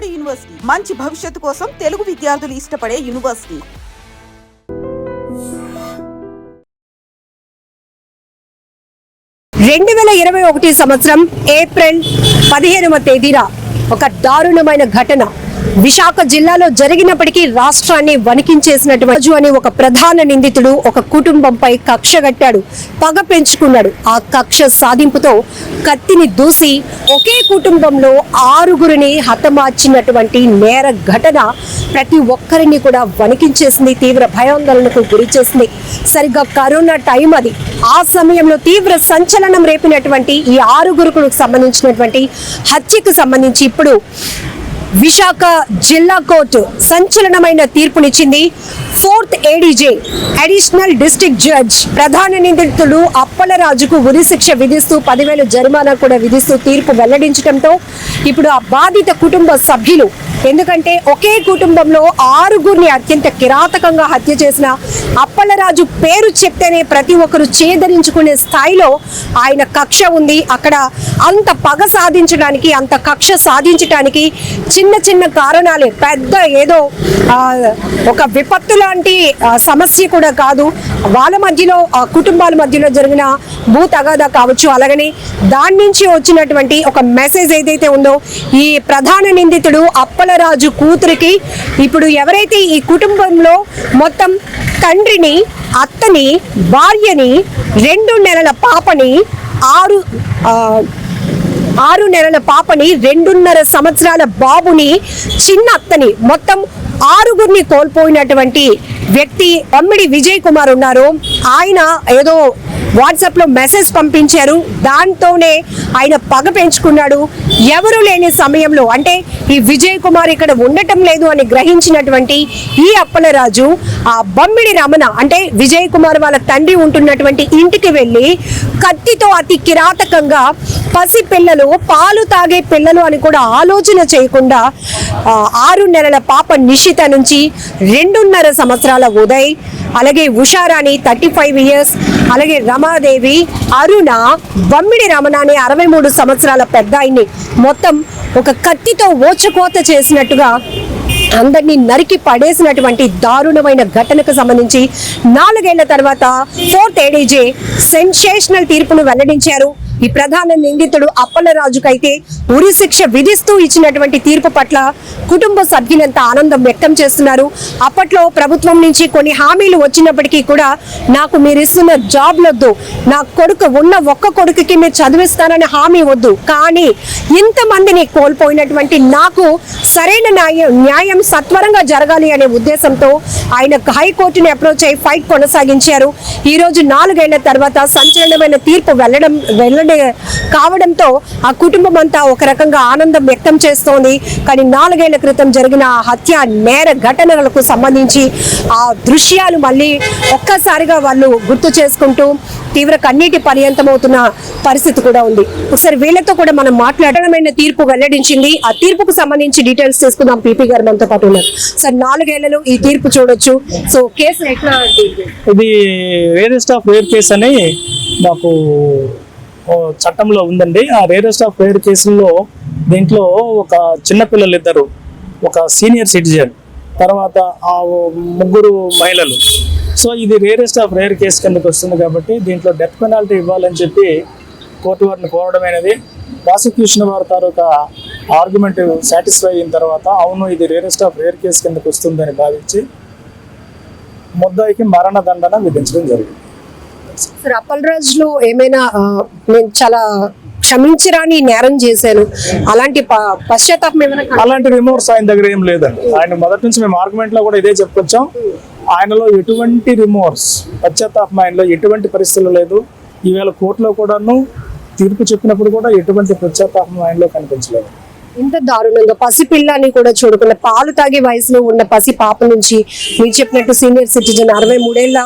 Board university మంచి భవిష్యత్తు కోసం తెలుగు విద్యార్థులు ఇష్టపడే యూనివర్సిటీ. సంవత్సరం ఏప్రిల్ 15వ తేదీన ఒక దారుణమైన ఘటన విశాఖ జిల్లాలో జరిగినప్పటికీ రాష్ట్రాన్ని వణికించేసినటువంటి అని ఒక ప్రధాన నిందితుడు ఒక కుటుంబంపై కక్ష కట్టాడు, పగ పెంచుకున్నాడు. ఆ కక్ష సాధింపుతో కత్తిని దూసి ఒకే కుటుంబంలో 6గురిని హతమార్చినటువంటి నేర ఘటన ప్రతి ఒక్కరిని కూడా వణికించేసింది, తీవ్ర భయాందోళనకు గురి చేసింది. సరిగ్గా కరోనా టైం అది. ఆ సమయంలో తీవ్ర సంచలనం రేపినటువంటి ఈ 6గురుకు సంబంధించినటువంటి హత్యకు సంబంధించి ఇప్పుడు విశాఖ జిల్లా కోర్టు సంచలనమైన తీర్పునిచ్చింది. 4th ADJ additional district judge ప్రధాన నిందితుడు అప్పలరాజుకు ఉరి శిక్ష విధిస్తూ 10,000 జరిమానా కూడా విధిస్తూ తీర్పు వెల్లడించడంతో ఇప్పుడు ఆ బాధిత కుటుంబ సభ్యులు, ఎందుకంటే ఒకే కుటుంబంలో 6గురిని అత్యంత కిరాతకంగా హత్య చేసిన అప్పలరాజు పేరు చెప్తేనే ప్రతి ఒక్కరు చేదరించుకునే స్థాయిలో ఆయన కక్ష ఉంది. అక్కడ అంత పగ సాధించడానికి, అంత కక్ష సాధించడానికి చిన్న చిన్న కారణాలే, పెద్ద ఏదో ఒక విపత్తు లాంటి సమస్య కూడా కాదు. వాళ్ళ మధ్యలో కుటుంబాల మధ్యలో జరిగిన భూ తగాదా కావచ్చు, అలాగని దాని నుంచి వచ్చినటువంటి ఒక మెసేజ్ ఏదైతే ఉందో ఈ ప్రధాన నిందితుడు అప్పలరాజు కూతురికి ఇప్పుడు ఎవరైతే ఈ కుటుంబంలో మొత్తం తండ్రిని, అత్తని, భార్యని, 2 నెలల పాపని, 6 నెలల పాపని, 2.5 సంవత్సరాల బాబుని, చిన్న అత్తని, మొత్తం 6గురిని కోల్పోయినటువంటి వ్యక్తి బమ్మిడి విజయ్ కుమార్ ఉన్నారు. ఆయన ఏదో వాట్సాప్ లో మెసేజ్ పంపించారు, దాంతోనే ఆయన పగ పెంచుకున్నాడు. ఎవరు లేని సమయంలో, అంటే ఈ విజయ్ కుమార్ ఇక్కడ ఉండటం లేదు అని గ్రహించినటువంటి ఈ అప్పలరాజు ఆ బమ్మిడి రమణ అంటే విజయ్ కుమార్ వాళ్ళ తండ్రి ఉంటున్నటువంటి ఇంటికి వెళ్ళి కత్తితో అతి కిరాతకంగా పసి పిల్లలు, పాలు తాగే పిల్లలు అని కూడా ఆలోచన చేయకుండా 6 నెలల పాప నిషిత నుంచి 2.5 సంవత్సరాల ఉదయ్, అలాగే ఉషారాణి 35 years, అలాగే రమాదేవి, అరుణ, బమ్మిడి రమణ అనే 63 సంవత్సరాల పెద్దాయిని మొత్తం ఒక కత్తితో ఓచకోత చేసినట్టుగా అందరినీ నరికి పడేసినటువంటి దారుణమైన ఘటనకు సంబంధించి 4 ఏళ్ల తర్వాత 4th ADJ సెన్సేషనల్ తీర్పును వెల్లడించారు. ఈ ప్రధాన నిందితుడు అప్పలరాజుకైతే ఉరి శిక్ష విధిస్తూ ఇచ్చినటువంటి తీర్పు పట్ల కుటుంబ సభ్యులంతా ఆనందం వ్యక్తం చేస్తున్నారు. అప్పట్లో ప్రభుత్వం నుంచి కొన్ని హామీలు వచ్చినప్పటికీ కూడా నాకు మీరు ఇస్తున్న జాబ్ వద్దు, నా కొడుకు ఉన్న ఒక్క కొడుకుకి మీరు చదివిస్తానని హామీ వద్దు, కానీ ఇంతమందిని కోల్పోయినటువంటి నాకు సరైన న్యాయం సత్వరంగా జరగాలి అనే ఉద్దేశంతో ఆయన హైకోర్టుని అప్రోచ్ అయి ఫైట్ కొనసాగించారు. ఈ రోజు 4 ఏళ్ల తర్వాత సంచలనమైన తీర్పు కావడంతో ఆ కుటుంబం అంతా ఒక రకంగా ఆనందం వ్యక్తం చేస్తోంది. కానీ 4 ఏళ్ల క్రితం జరిగిన హత్య నేర ఘటనలకు సంబంధించి ఆ దృశ్యాలు మళ్ళీ ఒక్కసారిగా వాళ్ళు గుర్తు చేసుకుంటూ తీవ్ర కన్నీటి పర్యంతమవుతున్న పరిస్థితి కూడా ఉంది. ఒకసారి వీళ్ళతో కూడా మనం మాట్లాడమైన తీర్పు వెల్లడించింది. ఆ తీర్పుకు సంబంధించి డీటెయిల్స్ తీసుకుందాం. పీపీ గారు మనతో పాటు ఉన్నారు. సార్, 4 ఏళ్లలో ఈ తీర్పు చూడొచ్చు. సో కేసు ఎట్లా? ఇది రేరెస్ట్ ఆఫ్ రేర్ కేసు అని మాకు చట్టంలో ఉందండి. ఆ రేరెస్ట్ ఆఫ్ రేర్ కేసుల్లో దీంట్లో ఒక చిన్నపిల్లలు 2, ఒక సీనియర్ సిటిజన్, తర్వాత ఆ 3 మహిళలు. సో ఇది రేరెస్ట్ ఆఫ్ రేర్ కేసు కిందకి వస్తుంది కాబట్టి దీంట్లో డెత్ పెనాల్టీ ఇవ్వాలని చెప్పి కోర్టు వారిని కోరడమైనది. ప్రాసిక్యూషన్ వారి తాలూకా ఆర్గ్యుమెంట్ సాటిస్ఫై అయిన తర్వాత అవును ఇది రేరెస్ట్ ఆఫ్ రేర్ కేసు కిందకి వస్తుందని భావించి ముద్దాయికి మరణదండన విధించడం జరిగింది. సార్, అప్పలరాజులో ఏమైనా నేను చాలా క్షమించరాని నేరం చేశాను అలాంటి పశ్చాత్తాపం ఏమైనా? అలాంటి రిమోర్స్ ఆయన దగ్గర ఏం లేదండి. ఆయన మొదటి నుంచి మేము ఆర్గ్యుమెంట్ లో కూడా ఇదే చెప్పుకొచ్చాం. ఆయనలో ఎటువంటి రిమోర్స్, పశ్చాత్తాపం ఆయనలో ఎటువంటి పరిస్థితులు లేదు. ఈవేళ కోర్టులో కూడాను తీర్పు చెప్పినప్పుడు కూడా ఎటువంటి పశ్చాత్తాపం ఆయనలో కనిపించలేదు. ఇంత దారుణంగా పసిపిల్లని కూడా చూడకుండా పాలు తాగే వయసులో ఉన్న పసి పాప నుంచి మీరు చెప్పినట్టు సీనియర్ సిటిజన్ 63 ఏళ్ల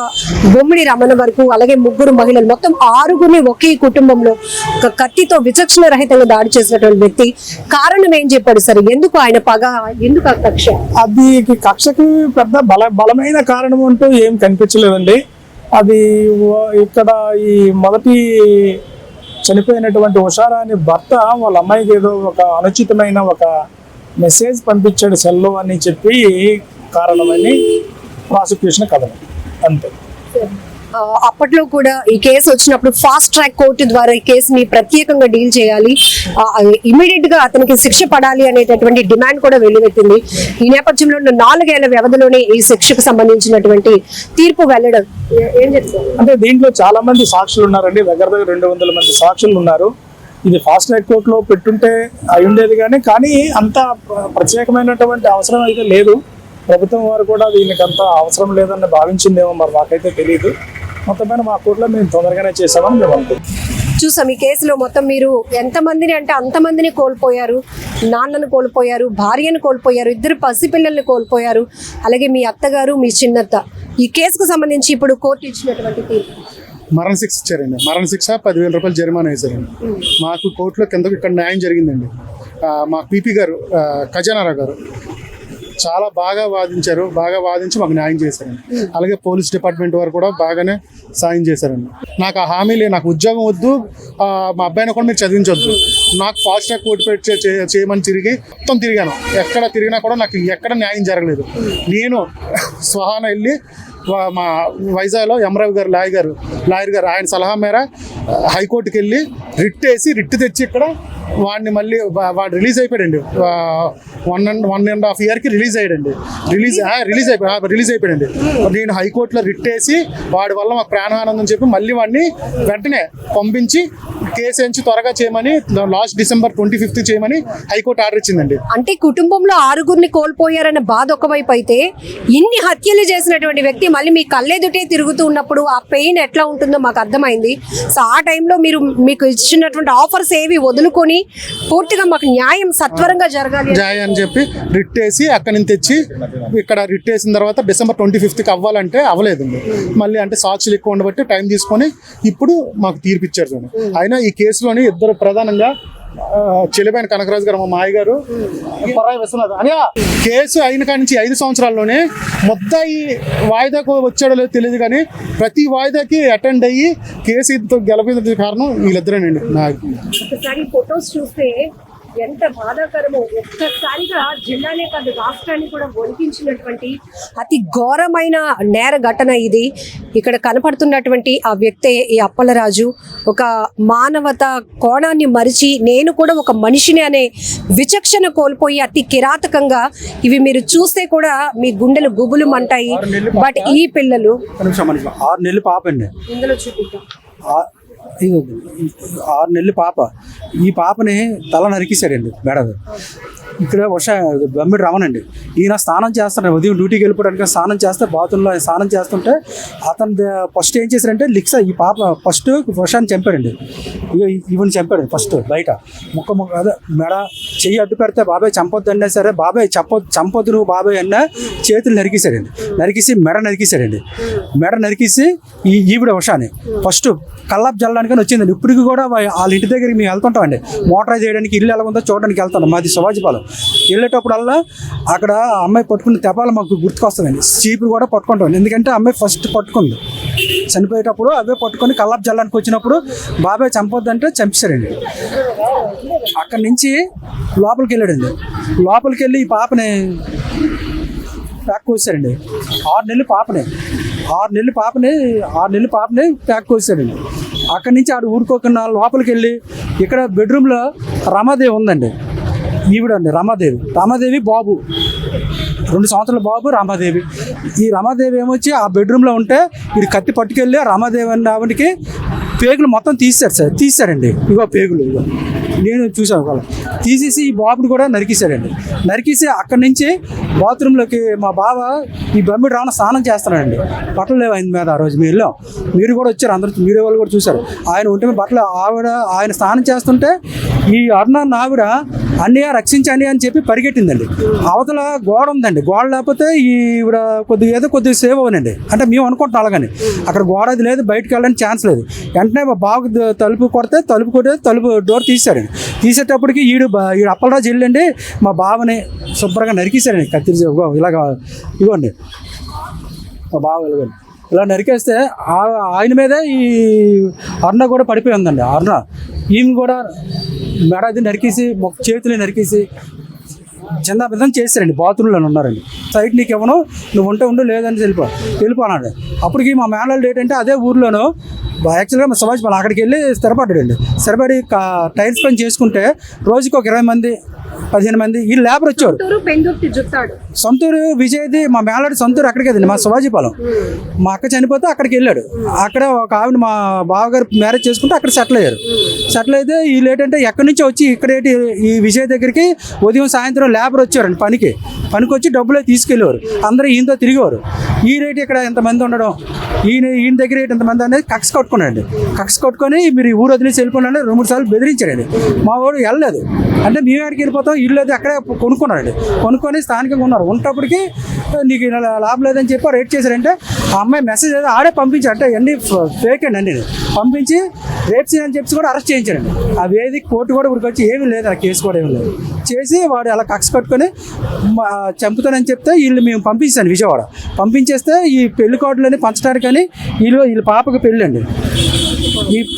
బొమ్మిడి రమణ వరకు, అలాగే 3 మహిళలు, మొత్తం 6గురిని ఒకే కుటుంబంలో ఒక కత్తితో విచక్షణ రహితంగా దాడి చేసినటువంటి వ్యక్తి. కారణం ఏం చెప్పాడు సార్? ఎందుకు ఆయన పగ, ఎందుకు ఆ కక్ష? అది కక్షకి పెద్ద బలమైన కారణం అంటూ ఏం కనిపించలేదండి. అది ఇక్కడ ఈ మొదటి చనిపోయినటువంటి ఉషారా అనే భర్త వాళ్ళ అమ్మాయికి ఏదో ఒక అనుచితమైన ఒక మెసేజ్ పంపించాడు సెల్లో అని చెప్పి కారణమని ప్రాసిక్యూషన్ కథనం అంతే. అప్పట్లో కూడా ఈ కేసు వచ్చినప్పుడు ఫాస్ట్ ట్రాక్ కోర్టు ద్వారా ఈ కేసుని ప్రత్యేకంగా డీల్ చేయాలి, ఇమీడియట్ గా అతనికి శిక్ష పడాలి అనేటటువంటి డిమాండ్ కూడా వెల్లువెత్తింది. ఈ నేపథ్యంలో 4 ఏళ్ల వ్యవధిలోనే ఈ శిక్షకు సంబంధించినటువంటి తీర్పు వెళ్లడం ఏం చెప్తారు? అంటే దీంట్లో చాలా మంది సాక్షులు ఉన్నారండి, దగ్గర 200 మంది సాక్షులు ఉన్నారు. ఇది ఫాస్ట్ ట్రాక్ కోర్టులో పెట్టుంటే అయి ఉండేది కానీ అంత ప్రత్యేకమైనటువంటి అవసరం అయితే లేదు. ప్రభుత్వం వారు కూడా దీనికి అంత అవసరం లేదని భావించిందేమో, మరి మాకైతే తెలియదు. మొత్తమైన మా కోర్టులో మేము తొందరగానే చేసామని మేము అనుకుంటున్నాం. చూసాం ఈ కేసులో మొత్తం మీరు ఎంతమందిని అంటే అంతమందిని కోల్పోయారు. నాన్నను కోల్పోయారు, భార్యను కోల్పోయారు, 2 పసిపిల్లల్ని కోల్పోయారు, అలాగే మీ అత్తగారు, మీ చిన్నత్త. ఈ కేసుకు సంబంధించి ఇప్పుడు కోర్టు ఇచ్చినటువంటి తీర్పు మరణ శిక్ష ఇచ్చారండి. మరణ శిక్ష 10,000 రూపాయలు జరిమానా వేశారండి. మాకు కోర్టులో ఇక్కడ న్యాయం జరిగిందండి. మా పీపీ గారు ఖజానారావు గారు చాలా బాగా వాదించారు, బాగా వాదించి మాకు న్యాయం చేశారండి. అలాగే పోలీస్ డిపార్ట్మెంట్ వారు కూడా బాగానే సాయం చేశారండి. నాకు ఆ హామీ లేదు, నాకు ఉద్యోగం వద్దు, మా అబ్బాయిని కూడా మీరు చదివించవద్దు, నాకు ఫాస్ట్ ట్రాక్ కోర్టు పెట్టి చేయమని మొత్తం తిరిగాను. ఎక్కడ తిరిగినా కూడా నాకు ఎక్కడ న్యాయం జరగలేదు. నేను స్వహాన వెళ్ళి మా వైజాగ్లో ఎంరావు గారు లాయర్ గారు ఆయన సలహా మేర హైకోర్టుకి వెళ్ళి రిట్ తెచ్చి ఇక్కడ వాడిని మళ్ళీ వాడు రిలీజ్ అయిపోయాడండి. 1.5 yearకి రిలీజ్ అయ్యాడండి. రిలీజ్ అయిపోయాడండి. నేను హైకోర్టులో రిట్ వేసి వాడి వల్ల మాకు ప్రాణహానందం చెప్పి మళ్ళీ వాడిని వెంటనే పంపించి కేసు ఎంచి త్వరగా చేయమని లాస్ట్ December 25th చేయమని హైకోర్టు ఆర్డర్ ఇచ్చిందండి. అంటే కుటుంబంలో 6గురిని కోల్పోయారన్న బాధ ఒకవైపు అయితే, ఇన్ని హత్యలు చేసినటువంటి వ్యక్తి మళ్ళీ మీ కళ్ళెదుటే తిరుగుతూ ఉన్నప్పుడు ఆ పెయిన్ ఎట్లా ఉంటుందో మాకు అర్థమైంది. సో ఆ టైంలో మీకు ఇచ్చినటువంటి ఆఫర్స్ ఏవి వదులుకొని పూర్తిగా మాకు న్యాయం సత్వరంగా జరగాలి అని చెప్పి రిట్ వేసి అక్కడి నుంచి తెచ్చి ఇక్కడ రిట్ వేసిన తర్వాత December 25th అవ్వాలంటే అవ్వలేదండి. మళ్ళీ అంటే సాక్షులు ఎక్కువ ఉండబట్టి టైం తీసుకొని ఇప్పుడు మాకు తీర్పిచ్చారు చూడండి. అయినా ఈ కేసులోని 2 ప్రధానంగా చెలిపోయిన కనకరాజు గారు, మా మాయ గారు, పరాయి విశ్వనాథ్ అని కేసు అయిన కాడి నుంచి 5 సంవత్సరాల్లోనే ముద్దాయి వాయిదాకు వచ్చాడో లేదో తెలియదు కానీ ప్రతి వాయిదాకి అటెండ్ అయ్యి కేసు గెలపేందుకు కారణం వీళ్ళిద్దరేనండి. ఒకసారి ఫొటోస్ చూస్తే ఎంత బాధాకరమో, ఒక్కసారిగా జిల్లానే కాదు రాష్ట్రాన్ని కూడా వణికించినటువంటి అతి ఘోరమైన నేర ఘటన ఇది. ఇక్కడ కనపడుతున్నటువంటి ఆ వ్యక్తే ఈ అప్పలరాజు. ఒక మానవత కోణాన్ని మరిచి నేను కూడా ఒక మనిషిని అనే విచక్షణ కోల్పోయి అతి కిరాతకంగా ఇవి మీరు చూస్తే కూడా మీ గుండెలు గుబులు మంటాయి. బట్ ఈ పిల్లలు 6 నెలలు పాప అండి, ఇందులో చూపిద్దాం. 6 నెలలు పాప. ఈ పాపని తల నరికేశాడండి మేడం. ఇక్కడ బొమ్మిడి రమణండి, ఈయన స్నానం చేస్తాడు, ఉదయం డ్యూటీకి వెళ్ళిపోవడానికి స్నానం చేస్తే బాత్రూంలో స్నానం చేస్తుంటే అతను ఫస్ట్ ఏం చేశారంటే ఈ పాప ఫస్ట్ వర్షాన్ని చంపాడండి. ఈవెన్ చంపాడు ఫస్ట్ బయట అదే మెడ చెయ్యి అడ్డు పెడితే బాబాయ్ చంపొద్దు అన్నా సరే, బాబాయ్ చంపొద్దు నువ్వు బాబాయ్ అన్నా చేతులు నరికేశాడండి. నరికేసి మెడ నరికేసి ఈవిడ వర్షాన్ని ఫస్ట్ కల్లాపు జల్లడానికని వచ్చిందండి. ఇప్పటికి కూడా వాళ్ళ ఇంటి దగ్గరికి మేము వెళ్తుంటామండి, మోటార్ చేయడానికి, ఇల్లు ఎలా ఉందో చూడడానికి వెళ్తాను. మాది శివాజీపాలెం. వెళ్ళేటప్పుడల్లా అక్కడ అమ్మాయి పట్టుకున్న తెపాలు మాకు గుర్తుకొస్తుందండి. చీపురు కూడా పట్టుకుంటాం, ఎందుకంటే అమ్మాయి ఫస్ట్ పట్టుకుంది చనిపోయేటప్పుడు. అవే పట్టుకొని కల్లాపు జల్లడానికి వచ్చినప్పుడు బాబాయ్ చంపొద్దంటే చంపేశారండి. అక్కడి నుంచి లోపలికి వెళ్ళాడండి. లోపలికి వెళ్ళి ఈ పాపని ప్యాక్ కోసారండి. 6 నెలలు పాపని ప్యాక్ కోసారండి. అక్కడి నుంచి ఆడు ఊరుకోకుండా లోపలికి వెళ్ళి ఇక్కడ బెడ్రూమ్లో రమాదేవి ఉందండి. ఈవిడండి రమాదేవి బాబు, 2 సంవత్సరాల బాబు రమాదేవి. ఈ రమాదేవి ఏమొచ్చి ఆ బెడ్రూమ్లో ఉంటే వీడు కత్తి పట్టుకెళ్ళి రమాదేవి అన్న ఆవిడకి పేగులు మొత్తం తీసారండి. ఇగో పేగులు నేను చూసాను. వాళ్ళు తీసేసి ఈ బాబుని కూడా నరికేసి అక్కడి నుంచి బాత్రూంలోకి మా బావ ఈ బొమ్మిడి రావణ స్నానం చేస్తున్నాడండి. బట్టలు లేవు ఆయన మీద. ఆ రోజు మీరు కూడా వచ్చారు, అందరూ మీడియా వాళ్ళు కూడా చూశారు. ఆయన ఉంటే బట్టలు ఆయన స్నానం చేస్తుంటే ఈ అరుణాన్న ఆవిడ అన్నయ్య రక్షించండి అని చెప్పి పరిగెట్టిందండి. అవతల గోడ ఉందండి, గోడ లేకపోతే ఈవిడ కొద్దిగా సేవ్ అవ్వనండి. అంటే మేము అనుకుంటాం అలాగని. అక్కడ గోడ అది లేదు, బయటకు వెళ్ళడానికి ఛాన్స్ లేదు. వెంటనే మా బాబుకి తలుపు కొడితే తలుపు డోర్ తీశారండి. తీసేటప్పటికి ఈడు అప్పలరాజు వెళ్ళండి మా బావని శుభ్రంగా నరికేశారండి. కత్తిరి ఇవ్వండి మా బావ వెళ్ళండి. ఇలా నరికేస్తే ఆయన మీదే ఈ అరుణ కూడా పడిపోయి ఉందండి. అరుణ ఈమె కూడా మెడది నరికేసి చేతులు నరికేసి జిందాబిద్దం చేశారండి. బాత్రూంలో ఉన్నారండి. సైట్ నీకు ఇవ్వను, నువ్వు ఉండు లేదని వెళ్ళిపోనాడు. అప్పటికి మా మేనల్డ్ ఏంటంటే అదే ఊర్లోనూ యాక్చువల్గా మా సమాజ్ అక్కడికి వెళ్ళి స్థిరపడ్డాడండి. స్థిరపడి టైల్స్ పని చేసుకుంటే రోజుకి ఒక 20 మంది 15 మంది ఈ లేబర్ వచ్చారు. సొంతూరు విజయ్ది మా మేనల్డ్ సొంతూరు అక్కడికి వెళ్ళండి, మా శివాజీపాలెం. మా అక్క చనిపోతే అక్కడికి వెళ్ళాడు. అక్కడ ఒక ఆవిడ మా బావగారు మ్యారేజ్ చేసుకుంటే అక్కడ సెటిల్ అయ్యారు. సెటిల్ అయితే వీళ్ళు ఏంటంటే ఎక్కడి నుంచో వచ్చి ఇక్కడేంటి ఈ విజయ్ దగ్గరికి ఉదయం సాయంత్రం లేబర్ వచ్చారండి పనికి వచ్చి డబ్బులు తీసుకెళ్ళేవారు. అందరూ ఈయనతో తిరిగేవారు. ఈ రేటు ఇక్కడ ఎంతమంది ఉండడం, ఈయన దగ్గర ఎంతమంది అనేది కక్ష కట్టుకున్నాడండి. కక్ష కట్టుకొని మీరు ఈ ఊరు వదిలేసి వెళ్ళిపోయినా 2-3 సార్లు బెదిరించాడండి. మా వాడు వెళ్ళలేదు. అంటే మేము ఎక్కడికి వెళ్ళిపోతాం, ఇల్లు అది అక్కడే కొనుక్కున్నాడండి. కొనుక్కొని స్థానికంగా ఉన్నారు. ఉన్నప్పటికీ నీకు లాభం లేదని చెప్పి రేట్ చేశారంటే ఆ అమ్మాయి మెసేజ్ అయితే ఆడే పంపించారు. అంటే అన్నీ ఫేక్ అండి అన్నీ పంపించి రేప్ చేయని చెప్పి కూడా అరెస్ట్ చేయించారండి. ఆ వేదిక కోర్టు కూడా ఇక్కడికి వచ్చి ఏమీ లేదు, ఆ కేసు కూడా ఏమీ లేదు చేసి వాడు అలా కక్ష కట్టుకొని చంపుతానని చెప్తే వీళ్ళు మేము పంపించాను విజయవాడ. పంపించేస్తే ఈ పెళ్లి కార్డులని పంచడానికని వీళ్ళ పాపకి పెళ్ళి అండి.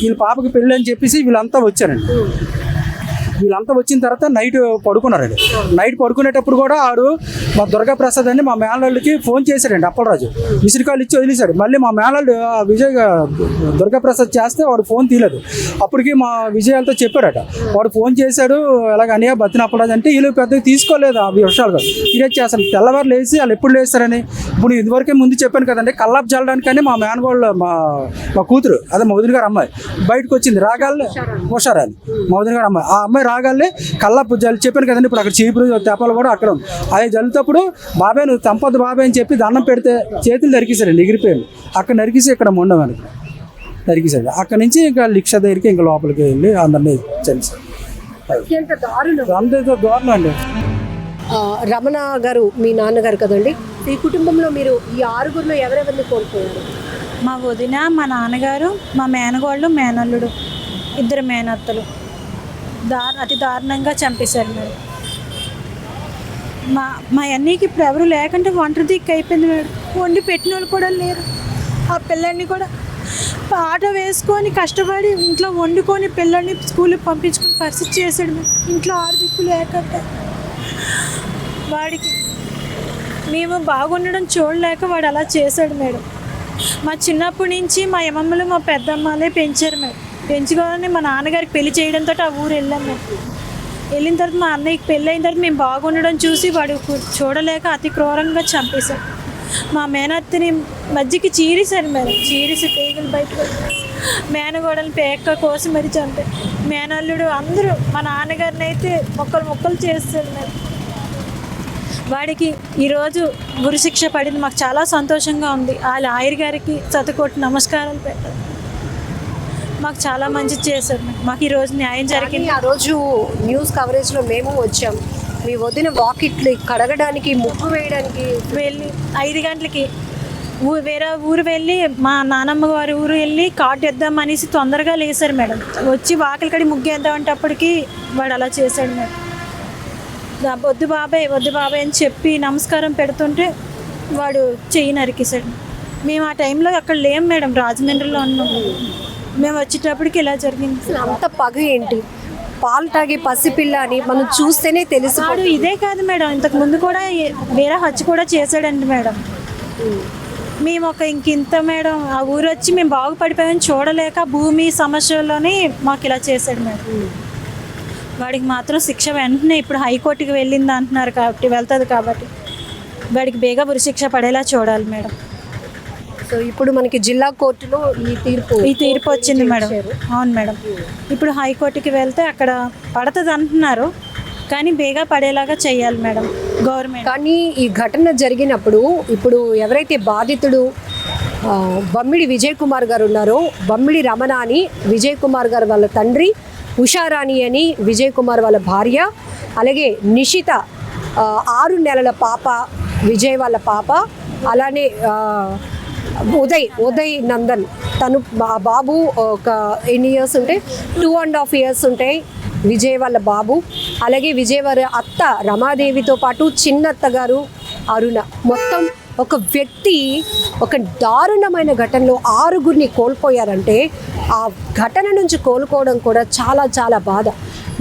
వీళ్ళ పాపకి పెళ్ళి అని చెప్పేసి వీళ్ళంతా వచ్చారండి. వీళ్ళంతా వచ్చిన తర్వాత నైట్ పడుకున్నారండి. నైట్ పడుకునేటప్పుడు కూడా ఆడు మా దుర్గాప్రసాద్ అని మా మేనల్డ్కి ఫోన్ చేశాడండి. అప్పలరాజు విసిరికాయలు ఇచ్చి వదిలేశాడు. మళ్ళీ మా మేనల్డ్ విజయ్ దుర్గాప్రసాద్ చేస్తే వాడు ఫోన్ తీయలేదు. అప్పటికి మా విజయాలతో చెప్పారట, వాడు ఫోన్ చేశాడు ఎలాగ అనియా బతిన అప్పలరాజు అంటే వీళ్ళు పెద్దగా తీసుకోలేదు ఆ విషయాలుగా. ఫిర్యాదు చేస్తాను తెల్లవారు లేచి వాళ్ళు ఎప్పుడు లేస్తారని. ఇప్పుడు ఇదివరకే ముందు చెప్పాను కదండి, కల్లాపు చల్లడానికని మా మేనగోళ్ళు మా కూతురు అదే మా వదిన గారు అమ్మాయి బయటకు వచ్చింది. రాగాలి హుషారాలి మా వదిన గారు అమ్మాయి. ఆ అమ్మాయి రాగాలి కల్లాపు జల్లి చెప్పాను కదండి. ఇప్పుడు అక్కడ చీపురు తెప్పలు కూడా అక్కడ ఉంది. అది జల్లుతప్పుడు బాబాయ్ నువ్వు చంపొద్దు బాబాయ్ అని చెప్పి దండం పెడితే చేతులు నరికేశారండి, ఎగిరిపోయాడు. అక్కడ నరికేసి ఇక్కడ మొండమని నరికేశాడు. అక్కడ నుంచి ఇంకా లిక్ష దగ్గరికి ఇంకా లోపలికి వెళ్ళి అందరినీ చనిపోయారు. అంత దారుణం అండి. రమణ గారు మీ నాన్నగారు కదండి. ఈ కుటుంబంలో మీరు ఈ 6గురిలో ఎవరెవరిని కోల్పోయారు? మా వదిన, మా నాన్నగారు, మా మేనగోళ్ళు, మేనల్లుడు, 2 మేనత్తలు అతి దారుణంగా చంపేశారు మేడం. మా అన్నయ్యకి ఇప్పుడు ఎవరు లేకుంటే ఒంటరి దిక్కు అయిపోయింది మేడం. వండి పెట్టిన వాళ్ళు కూడా లేరు. ఆ పిల్లల్ని కూడా ఆటో వేసుకొని కష్టపడి ఇంట్లో వండుకొని పిల్లల్ని స్కూల్కి పంపించుకుని పరిస్థితి చేశాడు మేడం. ఇంట్లో 6 దిక్కు లేకుండా వాడికి మేము బాగుండడం చూడలేక వాడు అలా చేశాడు మేడం. మా చిన్నప్పటి నుంచి మా అమ్మమ్మలు మా పెద్దమ్మలే పెంచారు మేడం. పెంచుకోవాలని మా నాన్నగారికి పెళ్లి చేయడంతో ఆ ఊరు వెళ్ళాం మేము. వెళ్ళిన తర్వాత మా అన్నయ్యకి పెళ్ళి అయిన తర్వాత మేము బాగుండడం చూసి వాడు చూడలేక అతి క్రూరంగా చంపేశాడు. మా మేనత్తని మధ్యకి చీరేశారు మేడం. చీరేసి పేగలు బయటకు మేనగోడలు పేక కోసం మరి చంపారు. మేనల్లుడు అందరూ మా నాన్నగారిని అయితే మొక్కలు చేస్తారు మేడం. వాడికి ఈరోజు గురుశిక్ష పడింది. మాకు చాలా సంతోషంగా ఉంది. ఆ లాయర్ గారికి శతకోటి నమస్కారాలు పెట్టారు. మాకు చాలా మంచి చేశారు. మాకు ఈరోజు న్యాయం జరిగింది. ఆ రోజు న్యూస్ కవరేజ్లో మేము వచ్చాం. మీ వదిన వాకిట్లు కడగడానికి ముగ్గు వేయడానికి వెళ్ళి 5 గంటలకి వేరే ఊరు వెళ్ళి మా నానమ్మ గారి ఊరు వెళ్ళి కార్డు వేద్దాం అనేసి తొందరగా లేసారు మేడం. వచ్చి వాకిలి కడి ముగ్గు వేద్దామంటే అప్పటికి వాడు అలా చేశాడు మేడం. వద్దు బాబాయ్ అని చెప్పి నమస్కారం పెడుతుంటే వాడు చెయ్యి నరికేశాడు. మేము ఆ టైంలో అక్కడ లేం మేడం, రాజమండ్రిలో ఉన్నాం. మేము వచ్చేటప్పటికి ఇలా జరిగింది. అంత పగ ఏంటి? పాలు తాగే పసిపిల్ల అని మనం చూస్తేనే తెలుసు. వాడు ఇదే కాదు మేడం, ఇంతకు ముందు కూడా వేరే హత్య కూడా చేశాడండి మేడం. మేము ఇంత మేడం ఆ ఊరు వచ్చి మేము బాగుపడిపోయామని చూడలేక భూమి సమస్యలోనే మాకు ఇలా చేశాడు మేడం. వాడికి మాత్రం శిక్ష వెంటనే ఇప్పుడు హైకోర్టుకి వెళ్ళింది అంటున్నారు కాబట్టి వెళ్తుంది కాబట్టి వాడికి బేగా ఉరిశిక్ష పడేలా చూడాలి మేడం. సో ఇప్పుడు మనకి జిల్లా కోర్టులో ఈ తీర్పు వచ్చింది మేడం. అవును మేడం. ఇప్పుడు హైకోర్టుకి వెళ్తే అక్కడ పడుతుంది అంటున్నారు, కానీ బేగా పడేలాగా చేయాలి మేడం గవర్నమెంట్. కానీ ఈ ఘటన జరిగినప్పుడు ఇప్పుడు ఎవరైతే బాధితుడు బమ్మిడి విజయ్ కుమార్ గారు ఉన్నారో, బమ్మిడి రమణ అని విజయ్ కుమార్ గారు వాళ్ళ తండ్రి, ఉషారాణి అని విజయ్ కుమార్ వాళ్ళ భార్య, అలాగే నిషిత 6 నెలల పాప విజయ్ వాళ్ళ పాప, అలానే ఉదయ్ నందన్ తను బాబు ఒక ఎన్ని ఇయర్స్ ఉంటాయి, 2.5 ఇయర్స్ ఉంటాయి విజయ్ వాళ్ళ బాబు, అలాగే విజయ్ వారి అత్త రమాదేవితో పాటు చిన్నత్త గారు అరుణ. మొత్తం ఒక వ్యక్తి ఒక దారుణమైన ఘటనలో 6గురిని కోల్పోయారంటే ఆ ఘటన నుంచి కోలుకోవడం కూడా చాలా చాలా బాధ.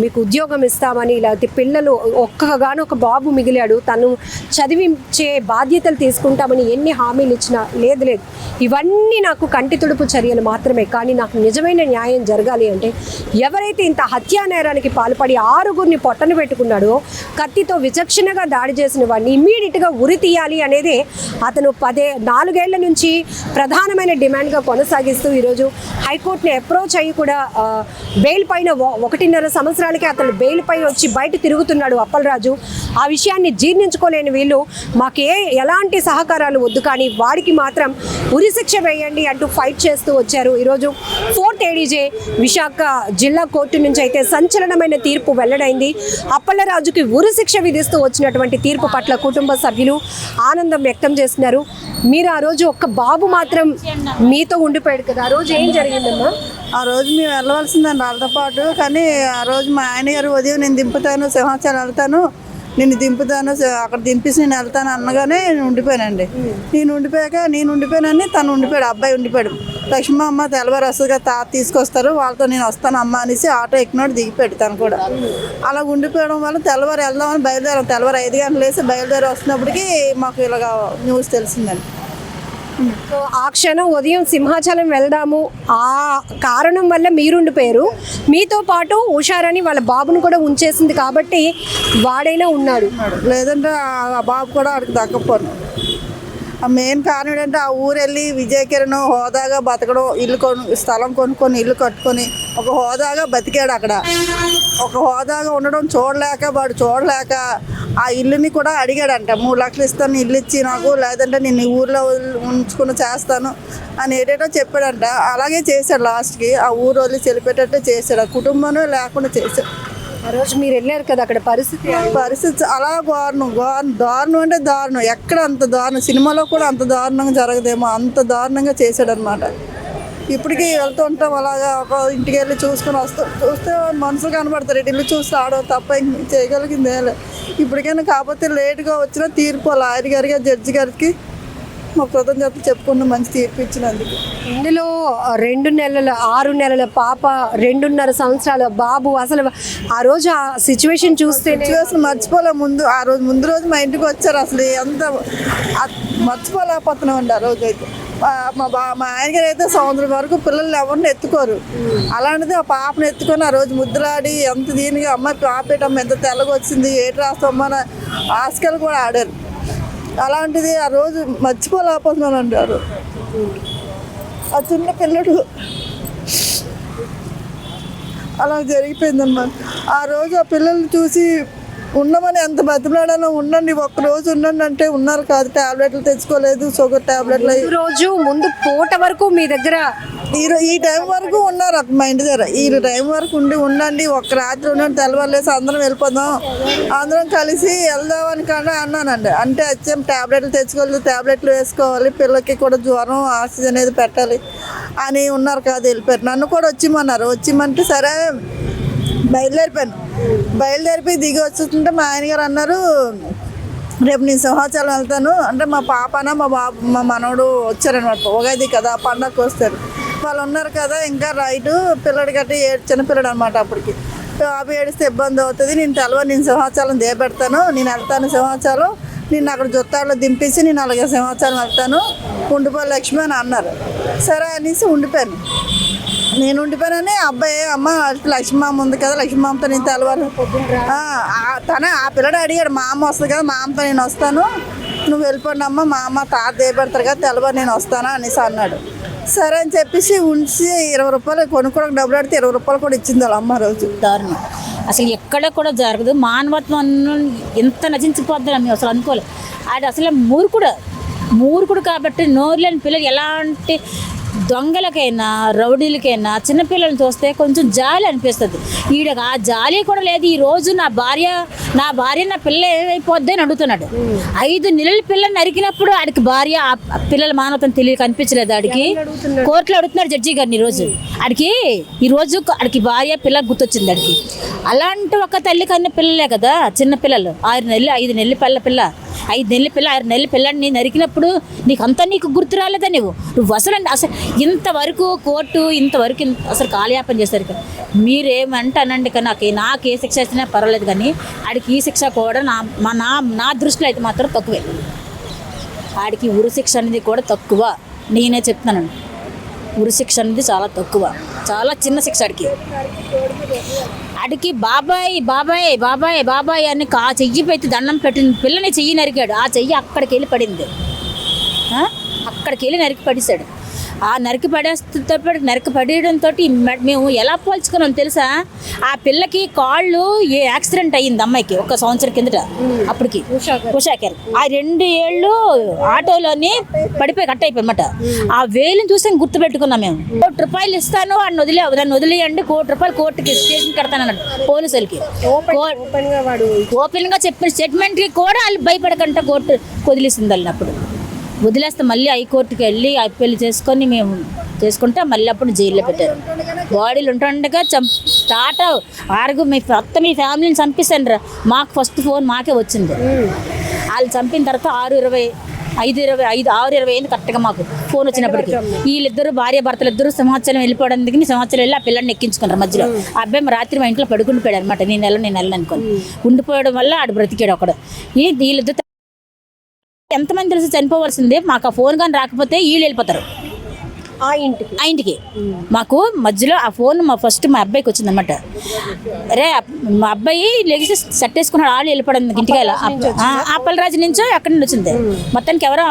మీకు ఉద్యోగం ఇస్తామని, లేకపోతే పిల్లలు ఒక్కగానొక బాబు మిగిలాడు తను చదివించే బాధ్యతలు తీసుకుంటామని ఎన్ని హామీలు ఇచ్చినా లేదు. ఇవన్నీ నాకు కంటి తుడుపు చర్యలు మాత్రమే. కానీ నాకు నిజమైన న్యాయం జరగాలి అంటే ఎవరైతే ఇంత హత్యా నేరానికి పాల్పడి 6గురిని పొట్టన పెట్టుకున్నాడో, కత్తితో విచక్షణగా దాడి చేసిన వాడిని ఇమ్మీడియట్గా ఉరి తీయాలి అనేది అతను 4 ఏళ్ల నుంచి ప్రధానమైన డిమాండ్గా కొనసాగిస్తూ ఈరోజు హైకోర్టుని అప్రోచ్ అయ్యి కూడా బెయిల్ పైన 1.5 సంవత్సరాలకే అతను బెయిల్ పై వచ్చి బయట తిరుగుతున్నాడు అప్పలరాజు. ఆ విషయాన్ని జీర్ణించుకోలేని వీళ్ళు మాకు ఎలాంటి సహకారాలు వద్దు, కానీ వాడికి మాత్రం ఉరిశిక్ష వేయండి అంటూ ఫైట్ చేస్తూ వచ్చారు. ఈరోజు 4th ADJ విశాఖ జిల్లా కోర్టు నుంచి అయితే సంచలనమైన తీర్పు వెల్లడైంది. అప్పలరాజుకి ఉరిశిక్ష విధిస్తూ వచ్చినటువంటి తీర్పు పట్ల కుటుంబ సభ్యులు ఆనందం వ్యక్తం చేస్తున్నారు. మీరు ఆ రోజు ఒక్క బాబు మాత్రం మీతో ఉండిపోయాడు కదా, ఆ రోజు ఏం జరిగిందమ్మా? ఆ రోజు మేము వెళ్ళవలసిందండి వాళ్ళతో పాటు. కానీ ఆ రోజు మా ఆయన గారు ఉదయం నేను దింపుతాను, సింహాచలం వెళ్తాను, నేను దింపుతాను, అక్కడ దింపేసి నేను వెళ్తాను అనగానే నేను ఉండిపోయానండి. నేను ఉండిపోయానని తను ఉండిపోయాడు, అబ్బాయి ఉండిపోయాడు. లక్ష్మీ అమ్మ తెల్లవారు వస్తుంది కదా, తాత తీసుకొస్తారు, వాళ్ళతో నేను వస్తాను అమ్మ అనేసి ఆటో ఎక్కినోడు దిగిపోయాడు తను కూడా. అలా ఉండిపోవడం వల్ల తెల్లవారు వెళ్దామని బయలుదేరాం. తెల్లవారు 5 గంటలు వేసి బయలుదేరి వస్తున్నప్పటికీ మాకు ఇలాగ న్యూస్ తెలిసిందండి. సో ఆ క్షణం ఉదయం సింహాచలం వెళ్దాము ఆ కారణం వల్ల మీరుండిపోయారు. మీతో పాటు ఉషారని వాళ్ళ బాబును కూడా ఉంచేసింది కాబట్టి వాడైనా ఉన్నాడు. లేదంటే ఆ బాబు కూడా ఆడికి దక్కపోను. ఆ మెయిన్ కారణం ఏంటంటే ఆ ఊరు వెళ్ళి విజయకిరణ్ హోదాగా బతకడం, స్థలం కొనుక్కొని ఇల్లు కట్టుకొని ఒక హోదాగా బతికాడు. అక్కడ ఒక హోదాగా ఉండడం చూడలేక ఆ ఇల్లుని కూడా అడిగాడంట. 3 లక్షలు ఇస్తాను, ఇల్లు ఇచ్చి నాకు, లేదంటే నేను ఈ ఊర్లో ఉంచుకుని చేస్తాను అని ఏటేటో చెప్పాడంట. అలాగే చేశాడు. లాస్ట్కి ఆ ఊరు వదిలి చెలిపెట్టేట్టే చేశాడు. ఆ కుటుంబమే లేకుండా చేశాడు. ఆ రోజు మీరు వెళ్ళారు కదా, అక్కడ పరిస్థితి అలా దారుణం అంటే దారుణం. ఎక్కడ అంత దారుణం, సినిమాలో కూడా అంత దారుణంగా జరగదేమో, అంత దారుణంగా చేశాడు అనమాట. ఇప్పటికీ వెళ్తూ ఉంటాం అలాగా, ఒక ఇంటికి వెళ్ళి చూస్తే మనుషులు కనబడతారు. ఇల్లు చూస్తే ఆడో తప్ప ఇంక చేయగలిగిందే. ఇప్పటికైనా కాకపోతే లేటుగా వచ్చిన తీర్పు లాయర్ గారికి, జడ్జి గారికి మా కృతజ్ఞత చెప్పుకున్న మంచి తీర్పు ఇచ్చినందుకు. ఇందులో 2 నెలల 6 నెలల పాప, 2.5 సంవత్సరాల బాబు, అసలు ఆ రోజు ఆ సిచ్యువేషన్ చూస్తే మర్చిపోలే. ముందు రోజు మా ఇంటికి వచ్చారు. అసలు ఎంత మర్చిపోలేకపోతున్నామండి ఆ రోజు అయితే. మా ఆయనగారు అయితే సంవత్సరం వరకు పిల్లల్ని ఎవరిని ఎత్తుకోరు. అలాంటిది ఆ పాపను ఎత్తుకొని ఆ రోజు ముద్దులాడి ఎంత దీనిగా అమ్మాయి పాపేటమ్మ ఎంత తెల్లగా వచ్చింది, ఏటి రాస్తామా అని ఆస్కలు కూడా ఆడారు. అలాంటిది ఆ రోజు మర్చిపోలేకపోతున్నానండి. ఆ చిన్న పిల్లడు అలా జరిగిపోయిందన్నమాట. ఆ రోజు ఆ పిల్లల్ని చూసి ఉండమని ఎంత బతిమలాడానో, ఉండండి ఒక్కరోజు ఉండండి అంటే ఉన్నారు కాదు. టాబ్లెట్లు తెచ్చుకోలేదు, షుగర్ టాబ్లెట్లు. రోజు ముందు పూట వరకు మీ దగ్గర ఈ టైం వరకు ఉన్నారు మా ఇంటి దగ్గర. ఈ టైం వరకు ఉండండి, ఒక్క రాత్రి ఉండండి, తెల్లవారులేసి అందరం వెళ్ళిపోదాం, అందరం కలిసి వెళ్దామని కానీ అన్నానండి. అంటే వచ్చాం, టాబ్లెట్లు తెచ్చుకోలేదు, టాబ్లెట్లు వేసుకోవాలి, పిల్లలకి కూడా జ్వరం, ఆక్సిజన్ అనేది పెట్టాలి అని ఉన్నారు కాదు. వెళ్ళిపోయారు. నన్ను కూడా వచ్చిమంటే సరే బయలుదేరిపోయి దిగి వచ్చుతుంటే మా ఆయనగారు అన్నారు, రేపు నేను సింహాచలం వెళ్తాను అంటే మా పాపన మా బాబు మా మనవడు వచ్చారనమాట. ఉగాది కదా, పండగకు వస్తారు. వాళ్ళు ఉన్నారు కదా, ఇంకా రైటు పిల్లడి గట్టి చిన్న పిల్లడు అనమాట. అప్పటికి బాబు ఏడిస్తే ఇబ్బంది అవుతుంది, నేను సింహాచలం దేపెడతాను, నేను వెళ్తాను సింహాచలం, నేను అక్కడ జొత్తాడులో దింపేసి నేను అలాగే సింహాచలం వెళ్తాను, ఉండిపో లక్ష్మి అని అన్నారు. సరే అనేసి నేను ఉండిపోయానని అబ్బాయి అమ్మ లక్ష్మీ అమ్మ ఉంది కదా, లక్ష్మీ అమ్మతో నేను తెల్లవారు తనే ఆ పిల్లడు అడిగాడు, మా అమ్మ వస్తుంది కదా, మా అమ్మతో నేను వస్తాను, నువ్వు వెళ్ళిపోండి అమ్మ, మా అమ్మ తాత దేపెడతారు కదా, తెల్లవారు నేను వస్తాను అనేసి అన్నాడు. సరే అని చెప్పేసి ఉంచి 20 రూపాయలు కొనుక్కోవడానికి డబ్బులు అడితే 20 రూపాయలు కూడా ఇచ్చింది వాళ్ళ అమ్మ రోజు. దారుణం అసలు ఎక్కడ కూడా జరగదు. మానవత్వం ఎంత నశించిపోద్దని మేము అసలు అనుకోలేదు. అది అసలు మూర్ఖుడు కాబట్టి నోరు లేని పిల్లలు ఎలాంటి దొంగలకైనా రౌడీలకైనా చిన్నపిల్లల్ని చూస్తే కొంచెం జాలి అనిపిస్తుంది. ఈడకి ఆ జాలి కూడా లేదు. ఈరోజు నా భార్య నా పిల్ల ఏమైపోద్ది అని అడుగుతున్నాడు. 5 నెలల పిల్లని నరికినప్పుడు ఆడికి భార్య ఆ పిల్లల మానవతం కనిపించలేదు. ఆడికి కోర్టులో అడుగుతున్నాడు జడ్జి గారిని. ఈరోజు ఆడికి భార్య పిల్ల గుర్తొచ్చింది ఆడికి. అలాంటి ఒక తల్లి కన్నా పిల్లలే కదా చిన్న పిల్లలు, 6 నెలలు 5 నెలల పిల్ల 5 నెలల పిల్ల 6 నెలల పిల్లని నరికినప్పుడు నీకు గుర్తు రాలేదా? నువ్వు అసలు ఇంతవరకు కోర్టు ఇంతవరకు అసలు కాలయాపన చేశారు కదా. మీరేమంటానండి కానీ నాకు ఏ శిక్ష ఇచ్చినా పర్వాలేదు, కానీ ఆడికి ఈ శిక్ష కూడా నా దృష్టిలో అయితే మాత్రం తక్కువే. ఆడికి ఉరి శిక్ష అనేది కూడా తక్కువ, నేనే చెప్తున్నానండి. ఉరి శిక్ష అనేది చాలా తక్కువ, చాలా చిన్న శిక్ష ఆడికి బాబాయ్ బాబాయ్ బాబాయ్ బాబాయ్ అని చెయ్యి పెట్టి దండం పెట్టిన పిల్లని చెయ్యి నరికాడు. ఆ చెయ్యి అక్కడికి వెళ్ళి పడింది, అక్కడికి వెళ్ళి నరికి పడేశాడు. ఆ నరికి పడేయడంతో మేము ఎలా పోల్చుకున్నాం తెలుసా? ఆ పిల్లకి కాళ్ళు యాక్సిడెంట్ అయ్యింది అమ్మాయికి 1 సంవత్సరం కిందట. అప్పటికి ఉషాకర్ ఆ 2 ఏళ్ళు ఆటోలోని పడిపోయి కట్ అయిపోయి అన్నమాట. ఆ వేలుని చూసి గుర్తుపెట్టుకున్నాం మేము. 1 రూపాయలు ఇస్తాను దాన్ని వదిలేయండి, 1 రూపాయలు కోర్టుకి స్టేషన్ కడతానన్నాడు పోలీసులకి. ఓపెన్ గా చెప్పిన స్టేట్మెంట్కి కూడా వాళ్ళు భయపడకుండా కోర్టు వదిలేసింది వాళ్ళని. అప్పుడు వదిలేస్తే మళ్ళీ హైకోర్టుకి వెళ్ళి అప్పీల్ చేసుకొని మేము చేసుకుంటే మళ్ళీ అప్పుడు జైల్లో పెట్టారు. బాడీలు ఉంటుండగా స్టార్ట్ మీ ఫ్యామిలీని చంపేశాను రా. మాకు ఫస్ట్ ఫోన్ మాకే వచ్చింది. వాళ్ళు చంపిన తర్వాత 6:20 అయింది కరెక్ట్గా మాకు ఫోన్ వచ్చినప్పటికీ. వీళ్ళిద్దరు భార్య భర్తలు ఇద్దరు సింహాచలం వెళ్ళిపోవడానికి సింహాచలం వెళ్ళి ఆ పిల్లల్ని ఎక్కించుకున్నారు మధ్యలో. ఆ అబ్బాయి రాత్రి మా ఇంట్లో పడుకుండిపోయాడు అనమాట. నేను వెళ్ళను అనుకోని ఉండిపోవడం వల్ల ఆడు బ్రతికాడు అక్కడ. వీళ్ళిద్దరు ఎంతమంది తెలిసి చనిపోవాల్సిందే. మాకు ఆ ఫోన్ కానీ రాకపోతే వీళ్ళు వెళ్ళిపోతారు ఆ ఇంటికి. మాకు మధ్యలో ఆ ఫోన్ మా అబ్బాయికి వచ్చిందన్నమాట. అరే మా అబ్బాయి లెగిసి సెట్ వేసుకున్నాడు, వాళ్ళు వెళ్ళిపోవడం ఇంటికి. అప్పలరాజు నుంచో ఎక్కడి నుండి వచ్చింది. మొత్తానికి ఎవరో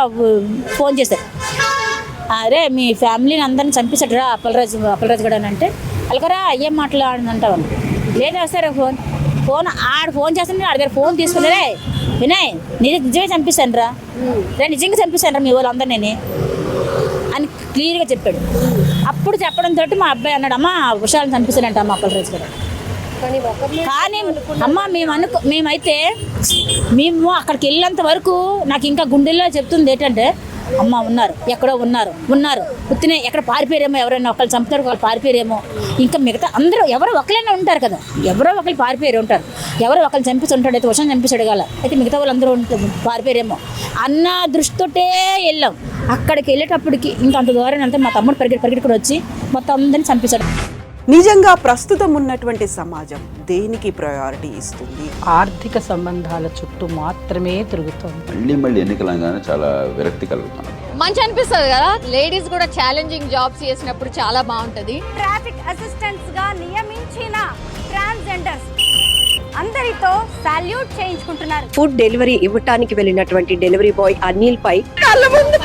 ఫోన్ చేశారు, అరే మీ ఫ్యామిలీని అందరిని చంపేశాడు రా అప్పలరాజు కూడా అంటే, అలాగరా ఏం మాట్లాడంటావు? లేదా సరే ఆడు ఫోన్ చేస్తాను, ఆడి దగ్గర ఫోన్ తీసుకున్నారే వినయ్ నిజమే చంపిస్తాను రా నిజంగా చంపిస్తాను రా మీ వాళ్ళందరినీ అని క్లియర్గా చెప్పాడు. అప్పుడు చెప్పడంతో మా అబ్బాయి అన్నాడు, అమ్మ ఉషాలను చంపిస్తానంట అమ్మ అప్పలరాజు గారు. కానీ అమ్మ మేమైతే అక్కడికి వెళ్ళేంత వరకు నాకు ఇంకా గుండెల్లో చెప్తుంది ఏంటంటే, అమ్మ ఎక్కడో ఉన్నారు పుట్టిన ఎక్కడ పారిపోయారేమో, ఎవరైనా ఒకళ్ళు చంపుతారు, ఒకళ్ళు పారిపోయారేమో. ఇంకా మిగతా అందరూ ఎవరో ఒకరైనా ఉంటారు కదా, ఎవరో ఒకళ్ళు పారిపోయారు ఉంటారు. ఎవరో ఒకళ్ళు చంపిస్తూ ఉంటాడు, అయితే వర్షం చంపిస్తాడు కదా, అయితే మిగతా వాళ్ళందరూ పారిపోయారేమో అన్న దృష్టితోటే వెళ్ళాం. అక్కడికి వెళ్ళేటప్పటికి ఇంకా అంత దూరం అంతా మా తమ్ముడు పరిగెట్టి కూడా వచ్చి మొత్తం అందరినీ చంపించాడు. నిజంగా ప్రస్తుతం ఉన్నటువంటి సమాజం దేనికి ప్రయారిటీ ఇస్తుంది? ఆర్థిక సంబంధాల చుట్టూ మాత్రమే తిరుగుతుంది. మళ్ళీ ఎన్నికలంగానే చాలా విరక్తి కలుగుతుంది. మంచి అనిపిస్తుంది కదా, లేడీస్ కూడా ఛాలెంజింగ్ జాబ్స్ చేసినప్పుడు చాలా బాగుంటది. ట్రాఫిక్ అసిస్టెంట్స్ గా నియమించిన ట్రాన్స్జెండర్స్ అందరితో సాల్యూట్ చేయించుకుంటున్నారు. ఫుడ్ డెలివరీ ఇవ్వటానికి వెళ్ళినటువంటి డెలివరీ బాయ్ అనిల్ పై కళ్ళ ముందు